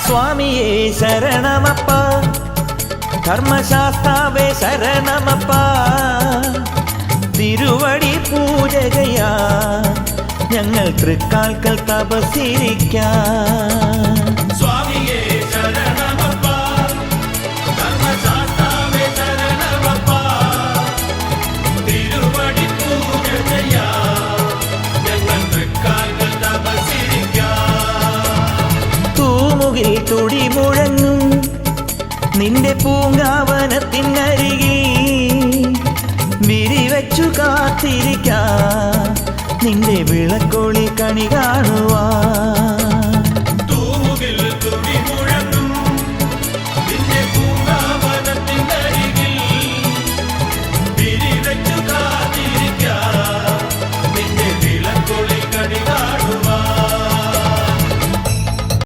സ്വാമിയേ ശരണമപ്പ, ധർമ്മശാസ്താവേ ശരണമപ്പ, തിരുവടി പൂജകയാ ഞങ്ങൾ തൃക്കാൽക്കൽ തപസ്സിരിക്കാം. സ്വാമിയേ ശരണമപ്പ, ധർമ്മശാസ്താവേ ശരണമപ്പ, തിരുവടി പൂജകയാ ഞങ്ങൾ തൃക്കാൽക്കൽ തപസ്സിരിക്കാം. തൂമുകിൽ തുടി മുഴങ്ങും നിന്റെ പൂങ്കാവനത്തിനരികിൽ വിരിവച്ചു കാത്തിരിക്കാം നിന്റെ വിളക്കൊളി കണി കാണുവാൻ.